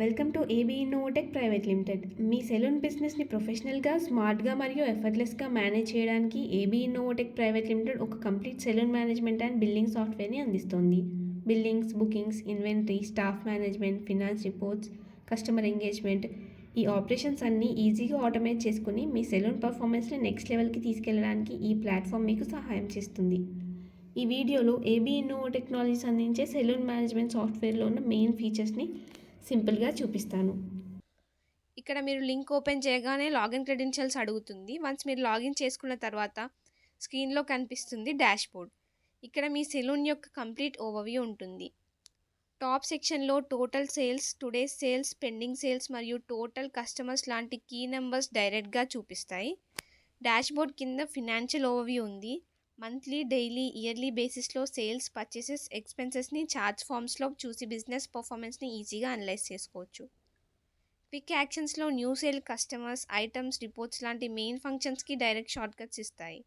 Welcome to AB Innovatech private limited. మీ salon బిజినెస్ని ప్రొఫెషనల్గా, స్మార్ట్గా మరియు ఎఫర్ట్లెస్గా మేనేజ్ చేయడానికి ఏబీ ఇన్నోవటెక్ ప్రైవేట్ లిమిటెడ్ ఒక complete salon management and billing సాఫ్ట్వేర్ని అందిస్తోంది. Billings, bookings, inventory, staff management, finance reports, customer engagement, ఈ ఆపరేషన్స్ అన్నీ ఈజీగా ఆటోమేట్ చేసుకుని మీ సెలూన్ పర్ఫార్మెన్స్ని నెక్స్ట్ లెవెల్కి తీసుకెళ్లడానికి ఈ ప్లాట్ఫామ్ మీకు సహాయం చేస్తుంది. ఈ వీడియోలో ఏబీ ఇన్నోవో టెక్నాలజీస్ అందించే సెలూన్ మేనేజ్మెంట్ సాఫ్ట్వేర్లో ఉన్న మెయిన్ ఫీచర్స్ని సింపుల్గా చూపిస్తాను. ఇక్కడ మీరు లింక్ ఓపెన్ చేయగానే లాగిన్ క్రెడెన్షియల్స్ అడుగుతుంది. వన్స్ మీరు లాగిన్ చేసుకున్న తర్వాత స్క్రీన్లో కనిపిస్తుంది డాష్బోర్డ్. ఇక్కడ మీ సెలూన్ యొక్క కంప్లీట్ ఓవర్వ్యూ ఉంటుంది. టాప్ సెక్షన్లో total sales, today's sales, pending sales మరియు టోటల్ కస్టమర్స్ లాంటి కీ నెంబర్స్ డైరెక్ట్గా చూపిస్తాయి. డాష్బోర్డ్ కింద ఫినాన్షియల్ ఓవర్వ్యూ ఉంది. మంత్లీ, డైలీ, ఇయర్లీ బేసిస్లో సేల్స్, పర్చేసెస్, ఎక్స్పెన్సెస్ని చార్ట్స్ ఫామ్స్లో చూసి బిజినెస్ పర్ఫార్మెన్స్ని ఈజీగా అనలైజ్ చేసుకోవచ్చు. క్విక్ యాక్షన్స్లో new sale, customers, items, reports లాంటి మెయిన్ ఫంక్షన్స్కి డైరెక్ట్ షార్ట్కట్స్ ఇస్తాయి.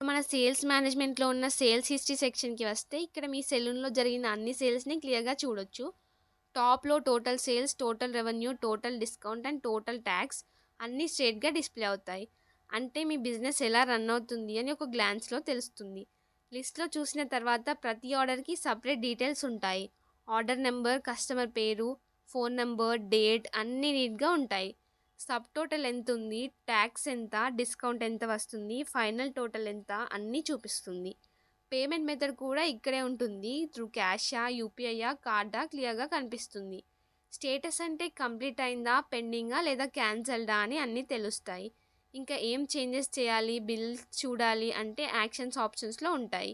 మన సేల్స్ మేనేజ్మెంట్లో ఉన్న సేల్స్ హిస్టరీ సెక్షన్కి వస్తే ఇక్కడ మీ సెలూన్లో జరిగిన అన్ని సేల్స్ని క్లియర్గా చూడొచ్చు. టాప్లో total sales, total revenue, total discount and total tax అన్నీ స్ట్రేట్గా డిస్ప్లే అవుతాయి. అంటే మీ బిజినెస్ ఎలా రన్ అవుతుంది అని ఒక గ్లాన్స్లో తెలుస్తుంది. లిస్ట్లో చూసిన తర్వాత ప్రతి ఆర్డర్కి సపరేట్ డీటెయిల్స్ ఉంటాయి. ఆర్డర్ నెంబర్, కస్టమర్ పేరు, ఫోన్ నెంబర్, డేట్ అన్నీ నీట్గా ఉంటాయి. సబ్ టోటల్ ఎంత ఉంది, ట్యాక్స్ ఎంత, డిస్కౌంట్ ఎంత వస్తుంది, ఫైనల్ టోటల్ ఎంత అన్నీ చూపిస్తుంది. పేమెంట్ మెథడ్ కూడా ఇక్కడే ఉంటుంది. త్రూ క్యాషా, యూపీఐయా, కార్డా క్లియర్గా కనిపిస్తుంది. స్టేటస్ అంటే కంప్లీట్ అయిందా, పెండింగా లేదా క్యాన్సల్డా అని అన్నీ తెలుస్తాయి. ఇంకా ఏం చేంజెస్ చేయాలి, బిల్స్ చూడాలి అంటే యాక్షన్స్ ఆప్షన్స్లో ఉంటాయి.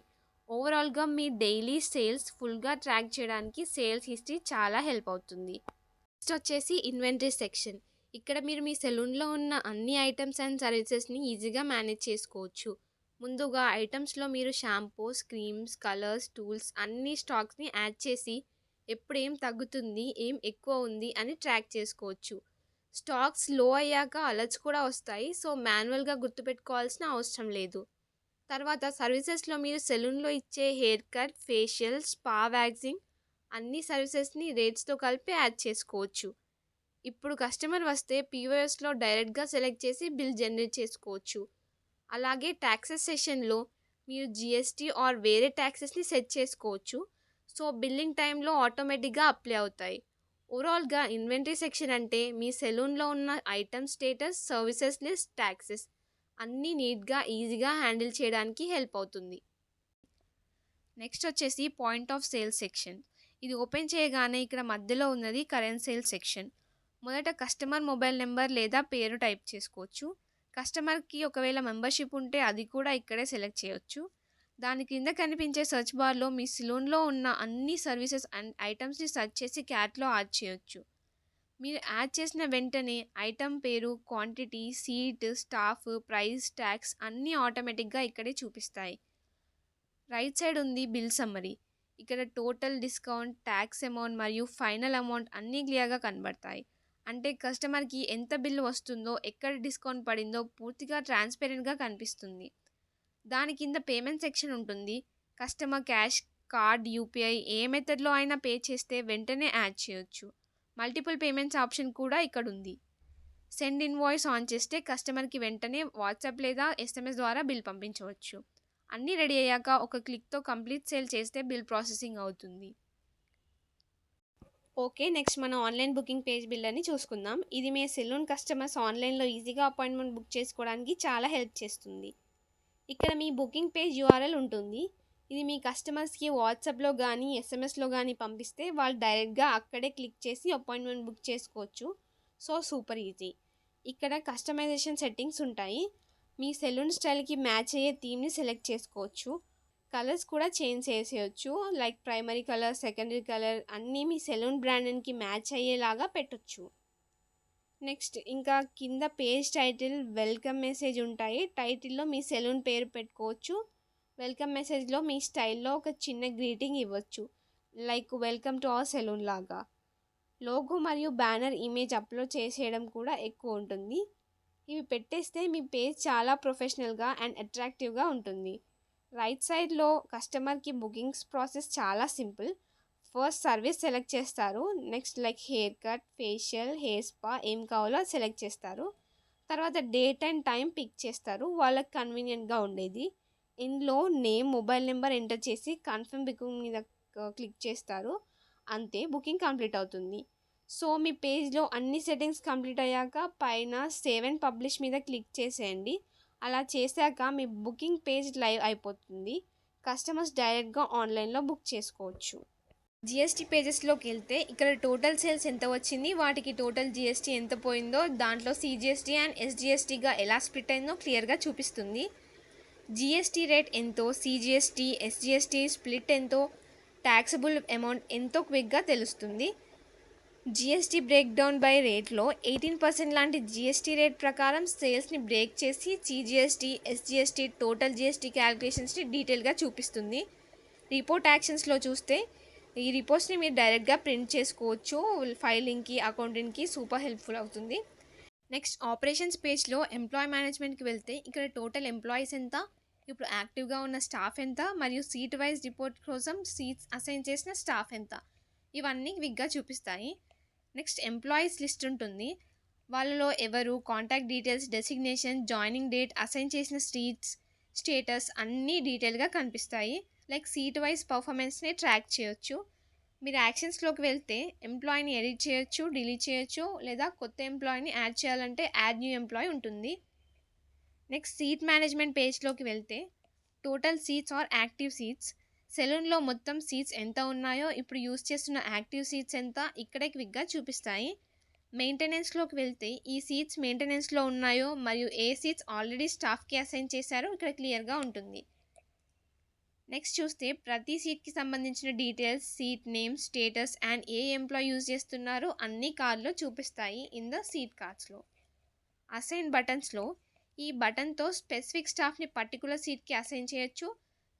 ఓవరాల్గా మీ డైలీ సేల్స్ ఫుల్గా ట్రాక్ చేయడానికి సేల్స్ హిస్టరీ చాలా హెల్ప్ అవుతుంది. నెక్స్ట్ వచ్చేసి ఇన్వెంటరీ సెక్షన్. ఇక్కడ మీరు మీ సెలూన్లో ఉన్న అన్ని ఐటమ్స్ అండ్ సర్వీసెస్ని ఈజీగా మేనేజ్ చేసుకోవచ్చు. ముందుగా ఐటమ్స్లో మీరు షాంపూస్, క్రీమ్స్, కలర్స్, టూల్స్ అన్ని స్టాక్స్ని యాడ్ చేసి ఎప్పుడు ఏం తగ్గుతుంది, ఏం ఎక్కువ ఉంది అని ట్రాక్ చేసుకోవచ్చు. స్టాక్స్ లో అయ్యాక అలర్ట్స్ కూడా వస్తాయి, సో మాన్యువల్గా గుర్తుపెట్టుకోవాల్సిన అవసరం లేదు. తర్వాత సర్వీసెస్లో మీరు సెలూన్లో ఇచ్చే hair cut, facial, spa, waxing అన్ని సర్వీసెస్ని రేట్స్తో కలిపి యాడ్ చేసుకోవచ్చు. ఇప్పుడు కస్టమర్ వస్తే పీఓఎస్లో డైరెక్ట్గా సెలెక్ట్ చేసి బిల్ జనరేట్ చేసుకోవచ్చు. అలాగే ట్యాక్సెస్ సెషన్లో మీరు జిఎస్టీ ఆర్ వేరే ట్యాక్సెస్ని సెట్ చేసుకోవచ్చు. సో బిల్లింగ్ టైంలో ఆటోమేటిక్గా అప్లై అవుతాయి. ఓవరాల్గా ఇన్వెంటరీ సెక్షన్ అంటే మీ సెలూన్లో ఉన్న item status, services list, taxes అన్నీ నీట్గా, ఈజీగా హ్యాండిల్ చేయడానికి హెల్ప్ అవుతుంది. నెక్స్ట్ వచ్చేసి పాయింట్ ఆఫ్ సేల్ సెక్షన్. ఇది ఓపెన్ చేయగానే ఇక్కడ మధ్యలో ఉన్నది కరెంట్ సేల్ సెక్షన్. మొదట కస్టమర్ మొబైల్ నెంబర్ లేదా పేరు టైప్ చేసుకోవచ్చు. కస్టమర్కి ఒకవేళ మెంబర్షిప్ ఉంటే అది కూడా ఇక్కడే సెలెక్ట్ చేయొచ్చు. దాని కింద కనిపించే సెర్చ్ బార్లో మీ సెలూన్లో ఉన్న అన్ని సర్వీసెస్ అండ్ ఐటమ్స్ని సెర్చ్ చేసి క్యాట్లో యాడ్ చేయొచ్చు. మీరు యాడ్ చేసిన వెంటనే ఐటమ్ పేరు, quantity, seat, staff, price, tax అన్నీ ఆటోమేటిక్గా ఇక్కడే చూపిస్తాయి. రైట్ సైడ్ ఉంది బిల్ సమ్మరీ. ఇక్కడ టోటల్, డిస్కౌంట్, ట్యాక్స్ అమౌంట్ మరియు ఫైనల్ అమౌంట్ అన్నీ క్లియర్గా కనబడతాయి. అంటే కస్టమర్కి ఎంత బిల్లు వస్తుందో, ఎక్కడ డిస్కౌంట్ పడిందో పూర్తిగా ట్రాన్స్పరెంట్గా కనిపిస్తుంది. దాని కింద పేమెంట్ సెక్షన్ ఉంటుంది. కస్టమర్ క్యాష్, కార్డ్, యూపీఐ ఏ మెథడ్లో అయినా పే చేస్తే వెంటనే యాడ్ చేయొచ్చు. మల్టిపుల్ పేమెంట్స్ ఆప్షన్ కూడా ఇక్కడ ఉంది. సెండ్ ఇన్వాయిస్ ఆన్ చేస్తే కస్టమర్కి వెంటనే వాట్సాప్ లేదా ఎస్ఎంఎస్ ద్వారా బిల్ పంపించవచ్చు. అన్నీ రెడీ అయ్యాక ఒక క్లిక్తో కంప్లీట్ సేల్ చేస్తే బిల్ ప్రాసెసింగ్ అవుతుంది. ఓకే, నెక్స్ట్ మనం ఆన్లైన్ బుకింగ్ పేజ్ బిల్డర్ని చూసుకుందాం. ఇది మీ సెలూన్ కస్టమర్స్ ఆన్లైన్లో ఈజీగా అపాయింట్మెంట్ బుక్ చేసుకోవడానికి చాలా హెల్ప్ చేస్తుంది. ఇక్కడ మీ బుకింగ్ పేజ్ యూఆర్ఎల్ ఉంటుంది. ఇది మీ కస్టమర్స్కి వాట్సాప్లో కానీ ఎస్ఎంఎస్లో కానీ పంపిస్తే వాళ్ళు డైరెక్ట్గా అక్కడే క్లిక్ చేసి అపాయింట్మెంట్ బుక్ చేసుకోవచ్చు. So super easy. ఇక్కడ కస్టమైజేషన్ సెట్టింగ్స్ ఉంటాయి. మీ సెలూన్ స్టైల్కి మ్యాచ్ అయ్యే థీమ్ని సెలెక్ట్ చేసుకోవచ్చు. కలర్స్ కూడా చేంజ్ చేసేయచ్చు. Like primary colour, secondary colour అన్నీ మీ సెలూన్ బ్రాండ్కి మ్యాచ్ అయ్యేలాగా పెట్టొచ్చు. నెక్స్ట్ ఇంకా కింద పేజ్ టైటిల్, వెల్కమ్ మెసేజ్ ఉంటాయి. టైటిల్లో మీ సెలూన్ పేరు పెట్టుకోవచ్చు. వెల్కమ్ మెసేజ్లో మీ స్టైల్లో ఒక చిన్న గ్రీటింగ్ ఇవ్వచ్చు, like welcome to our salon లాగా. లోగో మరియు బ్యానర్ ఇమేజ్ అప్లోడ్ చేసేయడం కూడా ఎక్కువ ఉంటుంది. ఇవి పెట్టేస్తే మీ పేజ్ చాలా ప్రొఫెషనల్గా అండ్ అట్రాక్టివ్గా ఉంటుంది. రైట్ సైడ్లో కస్టమర్కి బుకింగ్స్ ప్రాసెస్ చాలా సింపుల్. ఫస్ట్ సర్వీస్ సెలెక్ట్ చేస్తారు. Next like hair cut, facial, hair spa ఏం కావాలో సెలెక్ట్ చేస్తారు. తర్వాత డేట్ అండ్ టైం పిక్ చేస్తారు వాళ్ళకి కన్వీనియంట్గా ఉండేది. ఇందులో నేమ్, మొబైల్ నెంబర్ ఎంటర్ చేసి కన్ఫర్మ్ బుకింగ్ మీద క్లిక్ చేస్తారు. అంతే, బుకింగ్ కంప్లీట్ అవుతుంది. సో మీ పేజ్లో అన్ని సెట్టింగ్స్ కంప్లీట్ అయ్యాక పైన సేవ్ అండ్ పబ్లిష్ మీద క్లిక్ చేసేయండి. అలా చేశాక మీ బుకింగ్ పేజ్ లైవ్ అయిపోతుంది. కస్టమర్స్ డైరెక్ట్గా ఆన్లైన్లో బుక్ చేసుకోవచ్చు. జిఎస్టీ పేజెస్లోకి వెళ్తే ఇక్కడ టోటల్ సేల్స్ ఎంత వచ్చింది, వాటికి టోటల్ జిఎస్టీ ఎంత పోయిందో, దాంట్లో సిజిఎస్టీ అండ్ ఎస్జిఎస్టీగా ఎలా స్ప్లిట్ అయిందో క్లియర్గా చూపిస్తుంది. జిఎస్టీ రేట్ ఎంతో, సిజిఎస్టీ, ఎస్జిఎస్టీ స్ప్లిట్ ఎంతో, ట్యాక్సబుల్ అమౌంట్ ఎంతో క్విక్గా తెలుస్తుంది. జిఎస్టీ బ్రేక్ డౌన్ బై రేట్లో 18% లాంటి జిఎస్టీ రేట్ ప్రకారం సేల్స్ని బ్రేక్ చేసి సిజిఎస్టీ, ఎస్జిఎస్టీ, టోటల్ జిఎస్టీ క్యాలిక్యులేషన్స్ని డీటెయిల్గా చూపిస్తుంది. రిపోర్ట్ యాక్షన్స్లో చూస్తే ఈ రిపోర్ట్స్ని మీరు డైరెక్ట్గా ప్రింట్ చేసుకోవచ్చు. ఫైలింగ్కి, అకౌంటింగ్కి సూపర్ హెల్ప్ఫుల్ అవుతుంది. నెక్స్ట్ ఆపరేషన్స్ పేజ్లో ఎంప్లాయీ మేనేజ్మెంట్కి వెళ్తే ఇక్కడ టోటల్ ఎంప్లాయీస్ ఎంత, ఇప్పుడు యాక్టివ్గా ఉన్న స్టాఫ్ ఎంత, మరియు సీట్ వైజ్ రిపోర్ట్ కోసం సీట్స్ అసైన్ చేసిన స్టాఫ్ ఎంత, ఇవన్నీ క్విక్గా చూపిస్తాయి. నెక్స్ట్ ఎంప్లాయీస్ లిస్ట్ ఉంటుంది. వాళ్ళలో ఎవరు, contact details, designation, joining date, assign చేసిన సీట్స్ స్టేటస్ అన్నీ డీటెయిల్గా కనిపిస్తాయి. లైక్ సీట్ వైజ్ పర్ఫార్మెన్స్ని ట్రాక్ చేయొచ్చు. మీరు యాక్షన్స్లోకి వెళ్తే ఎంప్లాయీని ఎడిట్ చేయొచ్చు, డిలీట్ చేయొచ్చు, లేదా కొత్త ఎంప్లాయీని యాడ్ చేయాలంటే యాడ్ న్యూ ఎంప్లాయీ ఉంటుంది. నెక్స్ట్ సీట్ మేనేజ్మెంట్ పేజ్లోకి వెళ్తే total seats or active seats, సెలూన్లో మొత్తం సీట్స్ ఎంత ఉన్నాయో, ఇప్పుడు యూస్ చేస్తున్న యాక్టివ్ సీట్స్ ఎంత, ఇక్కడే క్విక్గా చూపిస్తాయి. మెయింటెనెన్స్లోకి వెళ్తే ఈ సీట్స్ మెయింటెనెన్స్లో ఉన్నాయో మరియు ఏ సీట్స్ ఆల్రెడీ స్టాఫ్కి అసైన్ చేశారో ఇక్కడ క్లియర్గా ఉంటుంది. నెక్స్ట్ చూస్తే ప్రతి సీట్కి సంబంధించిన details, seat name, status and ఏ ఎంప్లాయీ యూజ్ చేస్తున్నారో అన్ని కార్డ్లో చూపిస్తాయి ఇన్ ద సీట్ కార్డ్స్లో. అసైన్ బటన్స్లో ఈ బటన్తో స్పెసిఫిక్ స్టాఫ్ని పర్టికులర్ సీట్కి అసైన్ చేయొచ్చు.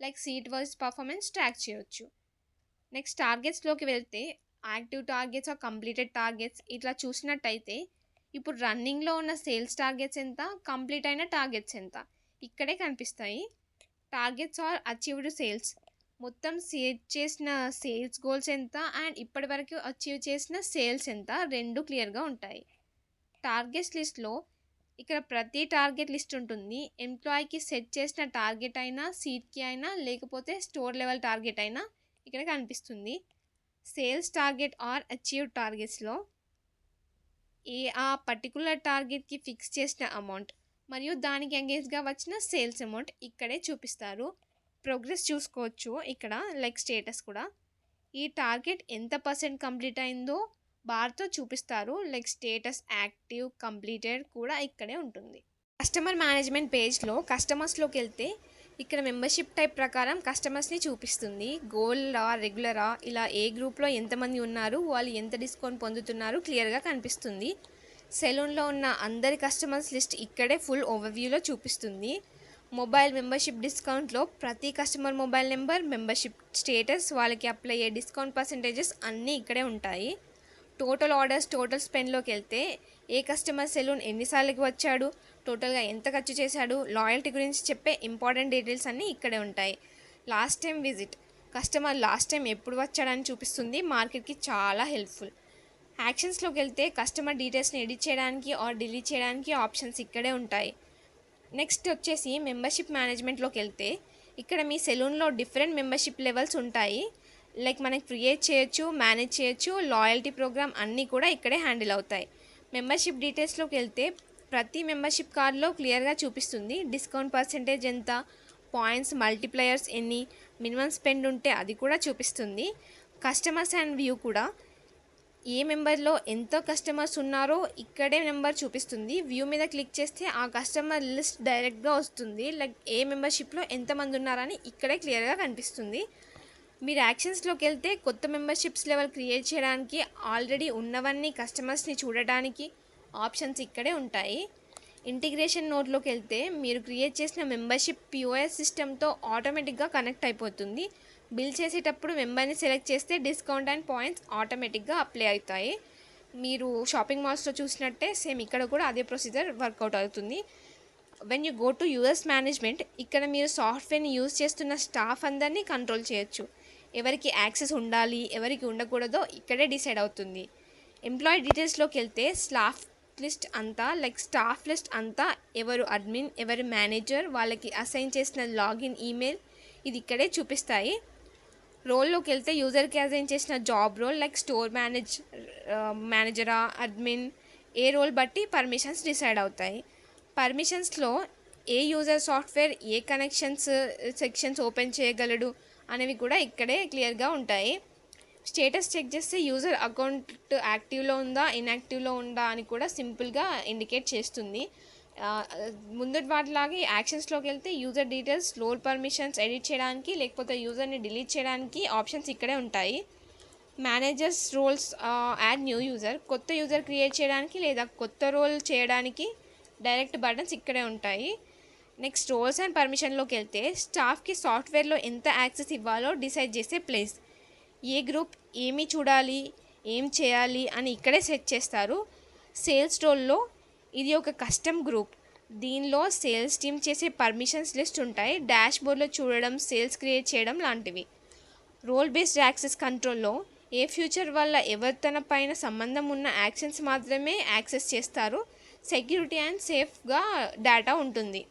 Like seat wise performance track చేయొచ్చు. నెక్స్ట్ టార్గెట్స్లోకి వెళ్తే active targets or completed targets ఇట్లా చూసినట్టయితే ఇప్పుడు రన్నింగ్లో ఉన్న సేల్స్ టార్గెట్స్ ఎంత, కంప్లీట్ అయిన టార్గెట్స్ ఎంత, ఇక్కడే కనిపిస్తాయి. టార్గెట్స్ ఆర్ అచీవ్డ్ సేల్స్, మొత్తం సెట్ చేసిన సేల్స్ గోల్స్ ఎంత అండ్ ఇప్పటి వరకు అచీవ్ చేసిన సేల్స్ ఎంత, రెండు క్లియర్గా ఉంటాయి. టార్గెట్స్ లిస్ట్లో ఇక్కడ ప్రతి టార్గెట్ లిస్ట్ ఉంటుంది. ఎంప్లాయీకి సెట్ చేసిన టార్గెట్ అయినా, సీట్కి అయినా, లేకపోతే స్టోర్ లెవెల్ టార్గెట్ అయినా ఇక్కడ కనిపిస్తుంది. సేల్స్ టార్గెట్ ఆర్ అచీవ్డ్ టార్గెట్స్లో ఆ పర్టికులర్ టార్గెట్కి ఫిక్స్ చేసిన అమౌంట్ మరియు దానికి ఎంగేజ్గా వచ్చిన సేల్స్ అమౌంట్ ఇక్కడే చూపిస్తారు. ప్రోగ్రెస్ చూసుకోవచ్చు ఇక్కడ, లైక్ స్టేటస్ కూడా. ఈ టార్గెట్ ఎంత % కంప్లీట్ అయిందో బార్తో చూపిస్తారు. లైక్ స్టేటస్, యాక్టివ్, కంప్లీటెడ్ కూడా ఇక్కడే ఉంటుంది. కస్టమర్ మేనేజ్మెంట్ పేజ్లో కస్టమర్స్లోకి వెళ్తే ఇక్కడ మెంబర్షిప్ టైప్ ప్రకారం కస్టమర్స్ని చూపిస్తుంది. గోల్డా, రెగ్యులరా, ఇలా ఏ గ్రూప్లో ఎంతమంది ఉన్నారు, వాళ్ళు ఎంత డిస్కౌంట్ పొందుతున్నారు క్లియర్గా కనిపిస్తుంది. సెలూన్లో ఉన్న అందరి కస్టమర్స్ లిస్ట్ ఇక్కడే ఫుల్ ఓవర్వ్యూలో చూపిస్తుంది. మొబైల్ మెంబర్షిప్ డిస్కౌంట్లో ప్రతి customer mobile number, membership status, వాళ్ళకి అప్లై అయ్యే డిస్కౌంట్ పర్సంటేజెస్ అన్నీ ఇక్కడే ఉంటాయి. టోటల్ ఆర్డర్స్, టోటల్ స్పెండ్లోకి వెళ్తే ఏ కస్టమర్ సెలూన్ ఎన్నిసార్లకి వచ్చాడు, టోటల్గా ఎంత ఖర్చు చేశాడు, లాయల్టీ గురించి చెప్పే ఇంపార్టెంట్ డీటెయిల్స్ అన్నీ ఇక్కడే ఉంటాయి. Last time visit, customer last time ఎప్పుడు వచ్చాడని చూపిస్తుంది. మార్కెట్కి చాలా హెల్ప్ఫుల్. యాక్షన్స్లోకి వెళ్తే కస్టమర్ డీటెయిల్స్ని ఎడిట్ చేయడానికి ఆర్ డిలీట్ చేయడానికి ఆప్షన్స్ ఇక్కడే ఉంటాయి. నెక్స్ట్ వచ్చేసి మెంబర్షిప్ మేనేజ్మెంట్లోకి వెళ్తే ఇక్కడ మీ సెలూన్లో డిఫరెంట్ మెంబర్షిప్ లెవెల్స్ ఉంటాయి. లైక్ మనకి క్రియేట్ చేయొచ్చు, మేనేజ్ చేయొచ్చు, లాయల్టీ ప్రోగ్రామ్ అన్నీ కూడా ఇక్కడే హ్యాండిల్ అవుతాయి. మెంబర్షిప్ డీటెయిల్స్లోకి వెళ్తే ప్రతి మెంబర్షిప్ కార్డులో క్లియర్గా చూపిస్తుంది. డిస్కౌంట్ పర్సంటేజ్ ఎంత, పాయింట్స్, మల్టిప్లయర్స్ ఎన్ని, మినిమం స్పెండ్ ఉంటే అది కూడా చూపిస్తుంది. కస్టమర్స్ అండ్ వ్యూ కూడా ఏ మెంబర్లో ఎంత కస్టమర్స్ ఉన్నారో ఇక్కడే నెంబర్ చూపిస్తుంది. వ్యూ మీద క్లిక్ చేస్తే ఆ కస్టమర్ లిస్ట్ డైరెక్ట్గా వస్తుంది. లైక్ ఏ మెంబర్షిప్లో ఎంతమంది ఉన్నారని ఇక్కడే క్లియర్గా కనిపిస్తుంది. మీరు యాక్షన్స్లోకి వెళ్తే కొత్త మెంబర్షిప్స్ లెవెల్ క్రియేట్ చేయడానికి, ఆల్రెడీ ఉన్నవన్నీ కస్టమర్స్ని చూడడానికి ఆప్షన్స్ ఇక్కడే ఉంటాయి. ఇంటిగ్రేషన్ నోట్లోకి వెళ్తే మీరు క్రియేట్ చేసిన మెంబర్షిప్ POS సిస్టమ్తో ఆటోమేటిక్గా కనెక్ట్ అయిపోతుంది. బిల్ చేసేటప్పుడు మెంబర్ని సెలెక్ట్ చేస్తే డిస్కౌంట్ అండ్ పాయింట్స్ ఆటోమేటిక్గా అప్లై అవుతాయి. మీరు షాపింగ్ మాల్స్లో చూసినట్టే సేమ్ ఇక్కడ కూడా అదే ప్రొసీజర్ వర్కౌట్ అవుతుంది. When you go to US management, ఇక్కడ మీరు సాఫ్ట్వేర్ని యూజ్ చేస్తున్న స్టాఫ్ అందరినీ కంట్రోల్ చేయొచ్చు. ఎవరికి యాక్సెస్ ఉండాలి, ఎవరికి ఉండకూడదో ఇక్కడే డిసైడ్ అవుతుంది. ఎంప్లాయీ డీటెయిల్స్లోకి వెళ్తే స్టాఫ్ లిస్ట్ అంతా ఎవరు అడ్మిన్, ఎవరు మేనేజర్, వాళ్ళకి అసైన్ చేసిన లాగిన్ ఈమెయిల్ ఇది ఇక్కడే చూపిస్తాయి. రోల్లోకి వెళ్తే యూజర్కి అసైన్ చేసిన జాబ్ రోల్ లైక్ స్టోర్ మేనేజరా, అడ్మిన్, ఏ రోల్ బట్టి పర్మిషన్స్ డిసైడ్ అవుతాయి. పర్మిషన్స్లో ఏ యూజర్ సాఫ్ట్వేర్ ఏ సెక్షన్స్ ఓపెన్ చేయగలడు అనేవి కూడా ఇక్కడే క్లియర్గా ఉంటాయి. స్టేటస్ చెక్ చేస్తే యూజర్ అకౌంట్ యాక్టివ్లో ఉందా, ఇన్యాక్టివ్లో ఉందా అని కూడా సింపుల్గా ఇండికేట్ చేస్తుంది. ముందటి వాటిలాగే యాక్షన్స్లోకి వెళ్తే user details, role permissions edit చేయడానికి లేకపోతే యూజర్ని డిలీట్ చేయడానికి ఆప్షన్స్ ఇక్కడే ఉంటాయి. Managers roles, add new user, కొత్త యూజర్ క్రియేట్ చేయడానికి లేదా కొత్త రోల్ చేయడానికి డైరెక్ట్ బటన్స్ ఇక్కడే ఉంటాయి. నెక్స్ట్ రోల్స్ అండ్ పర్మిషన్లోకి వెళ్తే స్టాఫ్కి సాఫ్ట్వేర్లో ఎంత యాక్సెస్ ఇవ్వాలో డిసైడ్ చేసే ప్లేస్. ఏ గ్రూప్ ఏమి చూడాలి, ఏం చేయాలి అని ఇక్కడే సెట్ చేస్తారు. సేల్స్ రోల్లో ఇది ఒక కస్టమ్ గ్రూప్. దీనిలో సేల్స్ టీమ్ చేసే పర్మిషన్స్ లిస్ట్ ఉంటాయి. డాష్ బోర్డ్లో చూడడం, సేల్స్ క్రియేట్ చేయడం లాంటివి. రోల్ బేస్డ్ యాక్సెస్ కంట్రోల్లో ఏ ఫ్యూచర్ వల్ల ఎవరితన పైన సంబంధం ఉన్న యాక్షన్స్ మాత్రమే యాక్సెస్ చేస్తారు. సెక్యూరిటీ అండ్ సేఫ్గా డేటా ఉంటుంది.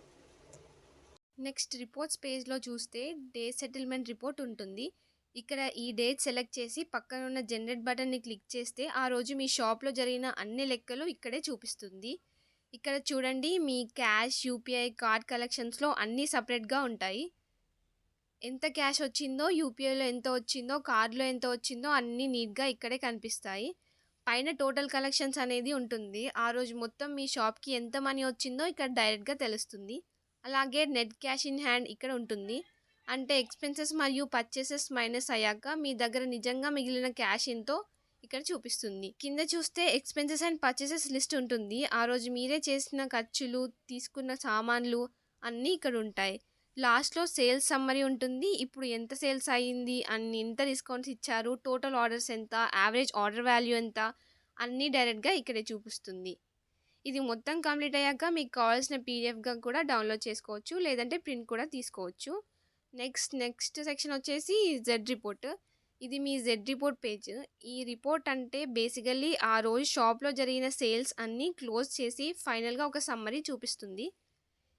నెక్స్ట్ రిపోర్ట్స్ పేజ్లో చూస్తే డేట్ సెటిల్మెంట్ రిపోర్ట్ ఉంటుంది. ఇక్కడ ఈ డేట్ సెలెక్ట్ చేసి పక్కన ఉన్న జనరేట్ బటన్ని క్లిక్ చేస్తే ఆ రోజు మీ షాప్లో జరిగిన అన్ని లెక్కలు ఇక్కడే చూపిస్తుంది. ఇక్కడ చూడండి, మీ క్యాష్, యూపీఐ, కార్డ్ కలెక్షన్స్లో అన్నీ సపరేట్గా ఉంటాయి. ఎంత క్యాష్ వచ్చిందో, యూపీఐలో ఎంత వచ్చిందో, కార్డులో ఎంత వచ్చిందో అన్నీ నీట్గా ఇక్కడే కనిపిస్తాయి. పైన టోటల్ కలెక్షన్స్ అనేది ఉంటుంది. ఆ రోజు మొత్తం మీ షాప్కి ఎంత మనీ వచ్చిందో ఇక్కడ డైరెక్ట్గా తెలుస్తుంది. అలాగే నెట్ క్యాష్ ఇన్ హ్యాండ్ ఇక్కడ ఉంటుంది. అంటే ఎక్స్పెన్సెస్ మరియు పర్చేసెస్ మైనస్ అయ్యాక మీ దగ్గర నిజంగా మిగిలిన క్యాష్ ఎంతో ఇక్కడ చూపిస్తుంది. కింద చూస్తే ఎక్స్పెన్సెస్ అండ్ పర్చేసెస్ లిస్ట్ ఉంటుంది. ఆ రోజు మీరే చేసిన ఖర్చులు, తీసుకున్న సామాన్లు అన్నీ ఇక్కడ ఉంటాయి. లాస్ట్లో సేల్స్ సమ్మరీ ఉంటుంది. ఇప్పుడు ఎంత సేల్స్ అయ్యింది, ఎంత డిస్కౌంట్స్ ఇచ్చారు, టోటల్ ఆర్డర్స్ ఎంత, యావరేజ్ ఆర్డర్ వాల్యూ ఎంత అన్నీ డైరెక్ట్గా ఇక్కడే చూపిస్తుంది. ఇది మొత్తం కంప్లీట్ అయ్యాక మీకు కావాల్సిన పీడిఎఫ్గా కూడా డౌన్లోడ్ చేసుకోవచ్చు, లేదంటే ప్రింట్ కూడా తీసుకోవచ్చు. నెక్స్ట్ సెక్షన్ వచ్చేసి జెడ్ రిపోర్ట్. ఇది మీ జెడ్ రిపోర్ట్ పేజ్. ఈ రిపోర్ట్ అంటే బేసికల్లీ ఆ రోజు షాప్లో జరిగిన సేల్స్ అన్నీ క్లోజ్ చేసి ఫైనల్గా ఒక సమ్మరీ చూపిస్తుంది.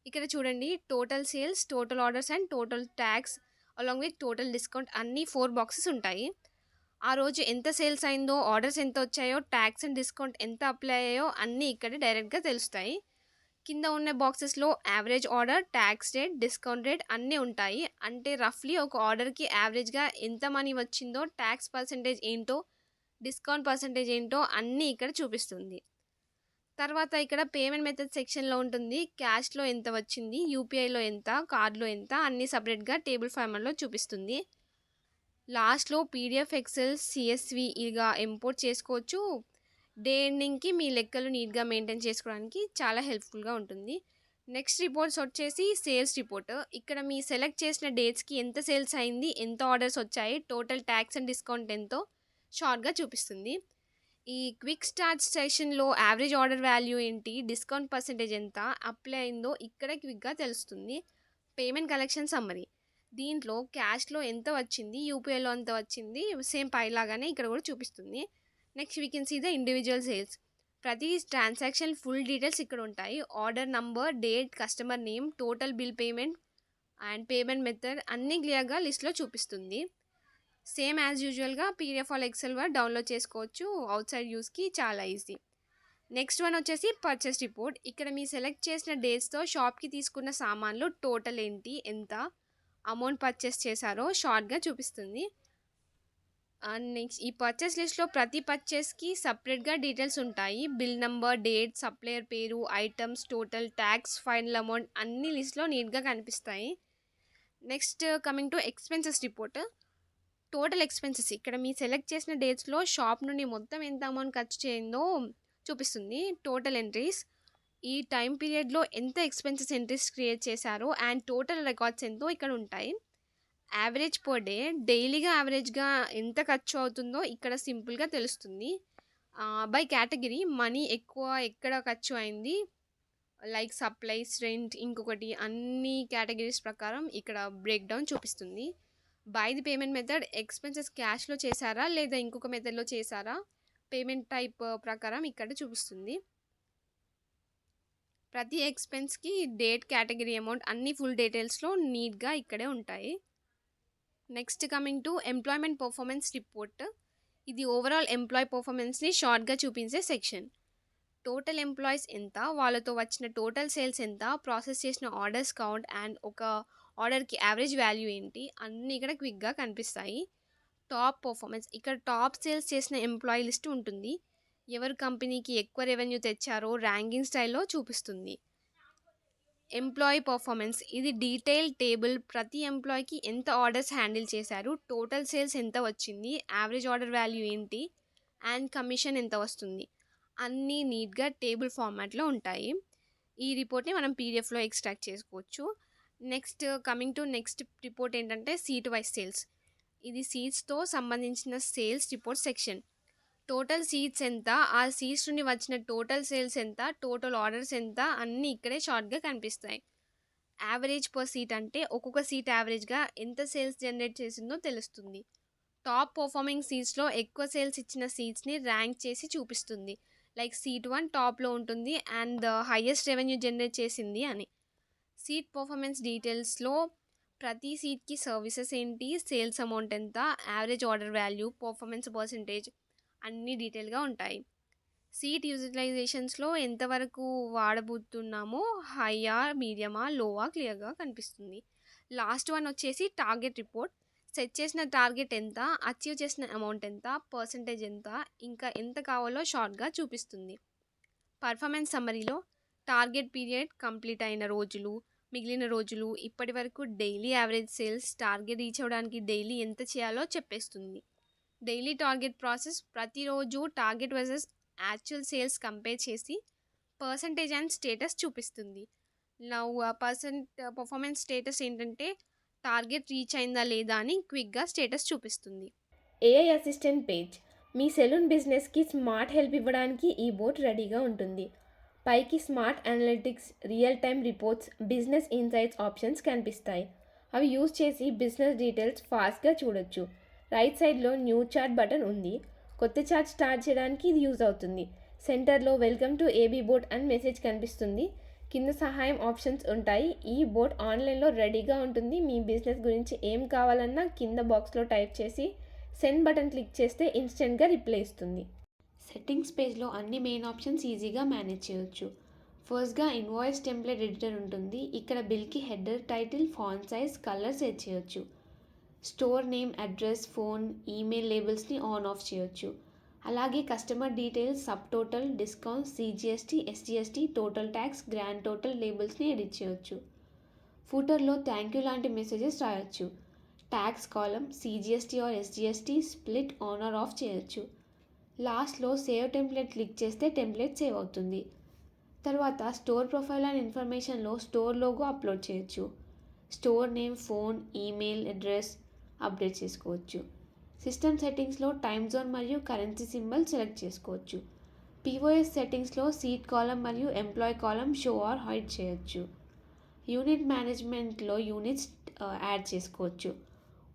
ఇక్కడ చూడండి, total sales, total orders and total tax along with total discount అన్నీ 4 బాక్సెస్ ఉంటాయి. ఆ రోజు ఎంత సేల్స్ అయిందో, ఆర్డర్స్ ఎంత వచ్చాయో, ట్యాక్స్ అండ్ డిస్కౌంట్ ఎంత అప్లై అయ్యాయో అన్నీ ఇక్కడ డైరెక్ట్గా తెలుస్తాయి. కింద ఉన్న బాక్సెస్లో average order, tax rate, discount rate అన్నీ ఉంటాయి. అంటే రఫ్లీ ఒక ఆర్డర్కి యావరేజ్గా ఎంత మనీ వచ్చిందో, ట్యాక్స్ పర్సంటేజ్ ఏంటో, డిస్కౌంట్ పర్సంటేజ్ ఏంటో అన్నీ ఇక్కడ చూపిస్తుంది. తర్వాత ఇక్కడ పేమెంట్ మెథడ్ సెక్షన్లో ఉంటుంది. క్యాష్లో ఎంత వచ్చింది, యూపీఐలో ఎంత, కార్డులో ఎంత అన్నీ సపరేట్గా టేబుల్ ఫార్మాట్లో చూపిస్తుంది. లాస్ట్లో పీడిఎఫ్, ఎక్సెల్, సిఎస్వి ఇగా ఇంపోర్ట్ చేసుకోవచ్చు. డే ఎండింగ్కి మీ లెక్కలు నీట్గా మెయింటైన్ చేసుకోవడానికి చాలా హెల్ప్ఫుల్గా ఉంటుంది. నెక్స్ట్ రిపోర్ట్స్ వచ్చేసి సేల్స్ రిపోర్ట్. ఇక్కడ మీ సెలెక్ట్ చేసిన డేట్స్కి ఎంత సేల్స్ అయింది, ఎంత ఆర్డర్స్ వచ్చాయి, టోటల్ ట్యాక్స్ అండ్ డిస్కౌంట్ ఎంతో షార్ట్గా చూపిస్తుంది. ఈ క్విక్ స్టార్ట్ సెషన్లో యావరేజ్ ఆర్డర్ వాల్యూ ఏంటి, డిస్కౌంట్ పర్సంటేజ్ ఎంత అప్లై అయిందో ఇక్కడ క్విక్గా తెలుస్తుంది. Payment collection summary. దీంట్లో క్యాష్లో ఎంత వచ్చింది, యూపీఐలో ఎంత వచ్చింది, సేమ్ పైలాగానే ఇక్కడ కూడా చూపిస్తుంది. Next we can see the individual sales. ప్రతి ట్రాన్సాక్షన్ ఫుల్ డీటెయిల్స్ ఇక్కడ ఉంటాయి. Order number, date, customer name, total bill payment and payment method అన్నీ క్లియర్గా లిస్ట్లో చూపిస్తుంది. సేమ్ యాజ్ యూజువల్గా PDF or Excel Word download చేసుకోవచ్చు. అవుట్ సైడ్ యూస్కి చాలా ఈజీ. నెక్స్ట్ వన్ వచ్చేసి పర్చేస్ రిపోర్ట్. ఇక్కడ మీ సెలెక్ట్ చేసిన డేట్స్తో షాప్కి తీసుకున్న సామాన్లు టోటల్ ఏంటి, ఎంత అమౌంట్ పర్చేస్ చేశారో షార్ట్గా చూపిస్తుంది. నెక్స్ట్ ఈ పర్చేస్ లిస్ట్లో ప్రతి పర్చేస్కి సపరేట్గా డీటెయిల్స్ ఉంటాయి. బిల్ నెంబర్, డేట్, సప్లయర్ పేరు, items, total, tax, final amount అన్ని లిస్ట్లో నీట్గా కనిపిస్తాయి. Next coming to expenses report. Total expenses ఇక్కడ మీ సెలెక్ట్ చేసిన డేట్స్లో షాప్ నుండి మొత్తం ఎంత అమౌంట్ ఖర్చు చేయిందో చూపిస్తుంది. టోటల్ ఎంట్రీస్, ఈ టైం పీరియడ్లో ఎంత ఎక్స్పెన్సెస్ ఎంట్రీస్ క్రియేట్ చేశారో అండ్ టోటల్ రికార్డ్స్ ఎంతో ఇక్కడ ఉంటాయి. యావరేజ్ పర్ డే, డైలీగా యావరేజ్గా ఎంత ఖర్చు అవుతుందో ఇక్కడ సింపుల్గా తెలుస్తుంది. బై కేటగిరీ, మనీ ఎక్కువ ఎక్కడ ఖర్చు అయింది, లైక్ సప్లైస్, రెంట్, ఇంకొకటి అన్ని కేటగిరీస్ ప్రకారం ఇక్కడ బ్రేక్ డౌన్ చూపిస్తుంది. By the payment method expenses క్యాష్‌లో చేశారా? లేదా ఇంకొక మెథడ్‌లో చేశారా? పేమెంట్ టైప్ ప్రకారం ఇక్కడ చూపిస్తుంది. ప్రతి ఎక్స్‌పెన్స్‌కి డేట్, కేటగిరీ, అమౌంట్ అన్నీ ఫుల్ డీటెయిల్స్‌లో నీట్‌గా ఇక్కడే ఉంటాయి. Next coming to employment performance report. ఇది ఓవరాల్ ఎంప్లాయీ పర్ఫార్మెన్స్‌ని షార్ట్‌గా చూపించే సెక్షన్. టోటల్ ఎంప్లాయీస్ ఎంత, వాళ్ళతో వచ్చిన టోటల్ సేల్స్ ఎంత, ప్రాసెస్ చేసిన ఆర్డర్స్ కౌంట్ అండ్ ఒక ఆర్డర్‌కి యావరేజ్ వాల్యూ ఏంటి అన్నీ ఇక్కడ క్విక్‌గా కనిపిస్తాయి. టాప్ పర్ఫార్మెన్స్ ఇక్కడ టాప్ సేల్స్ చేసిన ఎంప్లాయీ లిస్ట్ ఉంటుంది. ఎవరు కంపెనీకి ఎక్కువ రెవెన్యూ తెచ్చారో ర్యాంకింగ్ స్టైల్లో చూపిస్తుంది. ఎంప్లాయీ పర్ఫార్మెన్స్ ఇది డీటెయిల్ టేబుల్. ప్రతి ఎంప్లాయీకి ఎంత ఆర్డర్స్ హ్యాండిల్ చేశారు, టోటల్ సేల్స్ ఎంత వచ్చింది, యావరేజ్ ఆర్డర్ వాల్యూ ఏంటి అండ్ కమిషన్ ఎంత వస్తుంది అన్నీ నీట్‌గా టేబుల్ ఫార్మాట్లో ఉంటాయి. ఈ రిపోర్ట్‌ని మనం పీడిఎఫ్‌లో ఎక్స్ట్రాక్ట్ చేసుకోవచ్చు. Next coming to next report ఏంటంటే సీట్ వైస్ సేల్స్. ఇది సీట్స్‌తో సంబంధించిన sales report section. Total seats ఎంత, ఆ సీట్స్ నుండి వచ్చిన టోటల్ సేల్స్ ఎంత, టోటల్ ఆర్డర్స్ ఎంత అన్నీ ఇక్కడే షార్ట్‌గా కనిపిస్తాయి. యావరేజ్ పర్ సీట్ అంటే ఒక్కొక్క సీట్ యావరేజ్‌గా ఎంత సేల్స్ జనరేట్ చేసిందో తెలుస్తుంది. టాప్ పర్ఫార్మింగ్ సీట్స్‌లో ఎక్కువ సేల్స్ ఇచ్చిన సీట్స్‌ని ర్యాంక్ చేసి చూపిస్తుంది. లైక్ సీట్ 1 టాప్‌లో ఉంటుంది and the highest revenue generate చేసింది అని. సీట్ పర్ఫార్మెన్స్ డీటెయిల్స్‌లో ప్రతి సీట్‌కి సర్వీసెస్ ఏంటి, సేల్స్ అమౌంట్ ఎంత, average order value, performance percentage అన్నీ డీటెయిల్‌గా ఉంటాయి. సీట్ యూటిలైజేషన్స్‌లో ఎంతవరకు వాడబోతున్నామో హైయా, మీడియమా, లోవా క్లియర్‌గా కనిపిస్తుంది. లాస్ట్ వన్ వచ్చేసి టార్గెట్ రిపోర్ట్. సెట్ చేసిన టార్గెట్ ఎంత, అచీవ్ చేసిన అమౌంట్ ఎంత, పర్సెంటేజ్ ఎంత, ఇంకా ఎంత కావాలో షార్ట్‌గా చూపిస్తుంది. పర్ఫార్మెన్స్ సమ్మరీలో టార్గెట్ పీరియడ్ కంప్లీట్ అయిన రోజులు, మిగిలిన రోజులు, ఇప్పటి వరకు daily average sales, target reach అవ్వడానికి డైలీ ఎంత చేయాలో చెప్పేస్తుంది. డైలీ టార్గెట్ ప్రాసెస్ ప్రతిరోజు target versus actual sales compare చేసి పర్సంటేజ్ అండ్ స్టేటస్ చూపిస్తుంది. నౌ పర్ఫార్మెన్స్ స్టేటస్ ఏంటంటే టార్గెట్ రీచ్ అయిందా లేదా అని క్విక్గా స్టేటస్ చూపిస్తుంది. AI assistant page. మీ సెలూన్ బిజినెస్కి స్మార్ట్ హెల్ప్ ఇవ్వడానికి ఈ బోర్డ్ రెడీగా ఉంటుంది. పైకి smart analytics, real time reports, business insights options కనిపిస్తాయి. అవి యూజ్ చేసి బిజినెస్ డీటెయిల్స్ ఫాస్ట్గా చూడొచ్చు. రైట్ సైడ్లో న్యూ చార్ట్ బటన్ ఉంది. కొత్త చార్ట్ స్టార్ట్ చేయడానికి ఇది యూజ్ అవుతుంది. సెంటర్లో వెల్కమ్ టు ఏబీ బోర్డ్ అని మెసేజ్ కనిపిస్తుంది. కింద సహాయం ఆప్షన్స్ ఉంటాయి. ఈ బోర్డ్ ఆన్లైన్లో రెడీగా ఉంటుంది. మీ బిజినెస్ గురించి ఏం కావాలన్నా కింద బాక్స్లో టైప్ చేసి సెండ్ బటన్ క్లిక్ చేస్తే ఇన్స్టెంట్గా రిప్లై ఇస్తుంది. సెట్టింగ్స్ పేజ్లో అన్ని మెయిన్ ఆప్షన్స్ ఈజీగా మేనేజ్ చేయొచ్చు. ఫస్ట్గా ఇన్వాయిస్ టెంప్లెట్ ఎడిటర్ ఉంటుంది. ఇక్కడ బిల్కి header, title, font size, colour set చేయొచ్చు. Store name, address, phone, email లేబుల్స్ని ఆన్ ఆఫ్ చేయొచ్చు. అలాగే customer details, subtotal, discounts, CGST, SGST, total tax, grand total లేబుల్స్ని ఎడిట్ చేయొచ్చు. ఫూటర్లో థ్యాంక్ యూ లాంటి మెసేజెస్ రాయొచ్చు. Tax column, CGST or SGST split on or off చేయొచ్చు. లాస్ట్లో సేవ్ టెంప్లెట్ క్లిక్ చేస్తే టెంప్లెట్ సేవ్ అవుతుంది. తర్వాత స్టోర్ ప్రొఫైల్ అండ్ ఇన్ఫర్మేషన్లో స్టోర్ లోగో అప్లోడ్ చేయొచ్చు. Store name, phone, email address update చేసుకోవచ్చు. సిస్టమ్ సెట్టింగ్స్లో టైమ్ జోన్ మరియు కరెన్సీ సింబల్ సెలెక్ట్ చేసుకోవచ్చు. పిఓఎస్ సెట్టింగ్స్లో సీట్ కాలం మరియు employee column show or hide చేయొచ్చు. యూనిట్ మేనేజ్మెంట్లో యూనిట్స్ యాడ్ చేసుకోవచ్చు.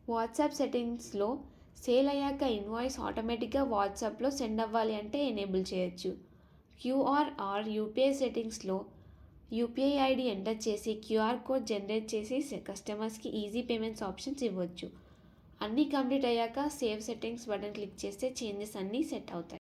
వాట్సాప్ సెట్టింగ్స్లో సేల్ అయ్యాక ఇన్వాయిస్ ఆటోమేటిక్గా వాట్సాప్లో సెండ్ అవ్వాలి అంటే ఎనేబుల్ చేయొచ్చు. క్యూఆర్ ఆర్ యూపీఐ సెట్టింగ్స్లో యూపీఐ ఐడి ఎంటర్ చేసి క్యూఆర్ కోడ్ జనరేట్ చేసి కస్టమర్స్కి ఈజీ పేమెంట్స్ ఆప్షన్స్ ఇవ్వచ్చు. అన్నీ కంప్లీట్ అయ్యాక సేవ్ సెట్టింగ్స్ బటన్ క్లిక్ చేస్తే చేంజెస్ అన్నీ సెట్ అవుతాయి.